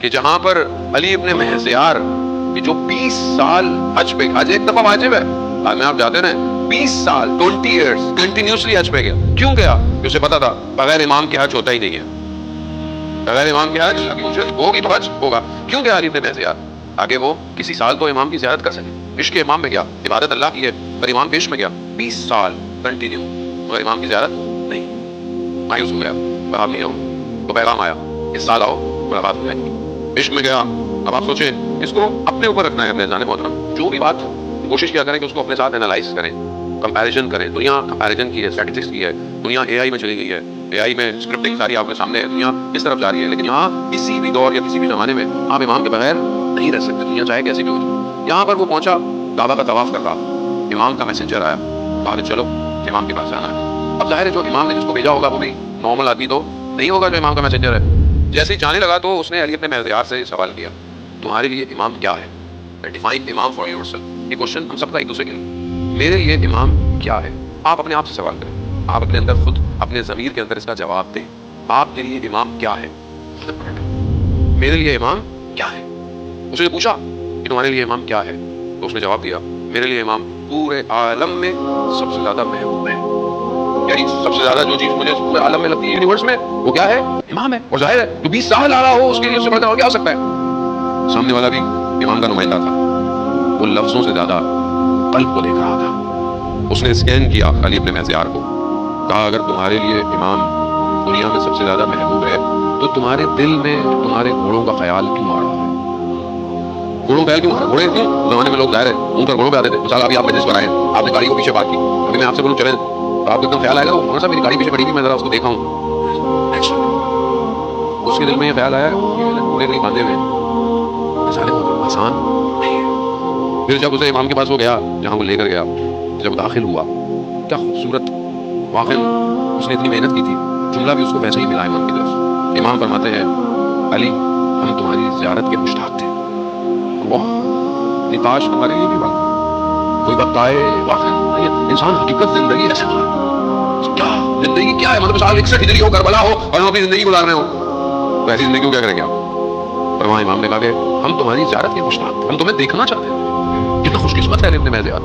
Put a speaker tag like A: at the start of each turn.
A: کہ جہاں پر علی ابن محزیار کہ جو 20 سال حج پہ، حج ایک دفعہ واجب ہے، بعد میں آپ جاتے رہے، 20 سال 20 ایئرس کنٹینیوسلی حج پہ گیا. کیوں گیا؟ اسے پتا تھا بغیر امام کے حج ہوتا ہی نہیں ہے، بغیر امام کے حج ہوگی تو حج ہوگا. کیوں گیا علی ابن محزیار؟ آگے وہ کسی سال تو امام کی زیارت کر سکے. عشق امام میں گیا، عبادت اللہ کی ہے، پر امام پیش میں گیا 20 سال کنٹینیو، مگر امام کی زیارت نہیں. مایوس ہو گیا، اب نہیں آؤں. تو پیغام آیا اس سال آؤ ملاقات ہو جائے گی. عشق میں گیا. اب آپ سوچیں اس کو اپنے اوپر رکھنا ہے. اپنے جانے محترم جو بھی بات کوشش کیا کریں کہ اس کو اپنے ساتھ انالائز کریں، کمپیریزن کریں. دنیا کمپیریزن کی ہے، اسٹیٹسٹکس کی ہے. دنیا اے آئی میں چلی گئی ہے، اے آئی میں اسکرپٹنگ ساری آپ کے سامنے ہے. دنیا اس طرف جا رہی ہے، لیکن یہاں کسی بھی دور یا کسی بھی زمانے میں آپ امام کے بغیر نہیں رہ سکتے، دنیا چاہے کیسی بھی ہو جائے. یہاں پر وہ پہنچا، کعبہ کا طواف کر رہا، امام کا میسنجر آیا، کہا چلو امام کے پاس جانا ہے. اب ظاہر ہے جو امام نے جس کو بھیجا ہوگا وہ بھی نارمل آدمی تو نہیں ہوگا جو امام کا میسنجر ہے. جیسے ہی جانے لگا تو اس نے علی ابن محزیار سے سوال کیا، تمہارے لیے امام کیا ہے؟ ڈیفائن امام فار یور سیلف. یہ کوشچن ہم سب کا ایک دوسرے کے لیے. میرے لیے امام کیا ہے؟ آپ اپنے آپ سے سوال کریں، آپ اپنے اندر خود اپنے ضمیر کے اندر اس کا جواب دیں. آپ کے لیے امام کیا ہے؟ میرے لیے امام کیا ہے؟ اس نے پوچھا کہ تمہارے لیے امام کیا ہے؟ تو اس نے جواب دیا، میرے لیے امام پورے عالم میں سب سے زیادہ محبوب ہے. یعنی سب سے زیادہ جو چیز مجھے پورے عالم میں لگتی ہے یونیورس میں، وہ کیا ہے؟ امام ہے. اور ظاہر ہے جو 20 سال آ رہا ہو اس کے لیے اس سے بڑھ کر اور کیا ہو سکتا ہے؟ سامنے والا بھی امام کا نمائندہ تھا، وہ لفظوں سے زیادہ قلب کو دیکھ رہا تھا. اس نے اسکین کیا علی ابن محزیار کو، کہا اگر تمہارے لیے امام دنیا میں سب سے زیادہ محبوب ہے تو تمہارے دل میں تمہارے گھوڑوں کا خیال کیوں آ رہا ہے؟ گھوڑوں کا خیال کیوں آ رہا ہے؟ گھوڑے کیوں اس زمانے میں لوگ ظاہر ہے اون کر گھوڑوں پہ آتے تھے. مثال ابھی آپ مجلس پر آئے ہیں، آپ نے گاڑی کو پیچھے پارک کی، ابھی میں آپ سے بولوں چلیں تو آپ کو ایک دم خیال آئے گا وہ کون سا میری گاڑی پیچھے پڑی ہوئی، میں ذرا اس کو دیکھا ہوں. اس کے دل میں یہ خیال آیا کہ گھوڑے نہیں باندھے ہوئے آسان. پھر جب اسے امام کے پاس وہ گیا جہاں وہ لے کر گیا، جب داخل ہوا کیا خوبصورت واقعہ اس نے اتنی محنت کی تھی، جملہ بھی اس کو ویسے ہی ملا امام کی طرف. امام فرماتے ہیں علی ہم تمہاری زیارت کے مشتاق تھے. کاش ہمارے لیے بھی بات کوئی بتائے واقعی انسان حقیقت زندگی ایسے کیا زندگی کیا ہے. مطلب سال 61 ہجری ہو، کربلا ہو اور ہم اپنی زندگی گزار رہے ہوں تو ایسی زندگی کو کیا کریں گے آپ؟ پر وہاں امام نے کہا کہ ہم تمہاری زیارت کے مشتاق، ہم تمہیں دیکھنا چاہتے ہیں. کتنا خوش قسمت ہے ابن محزیار.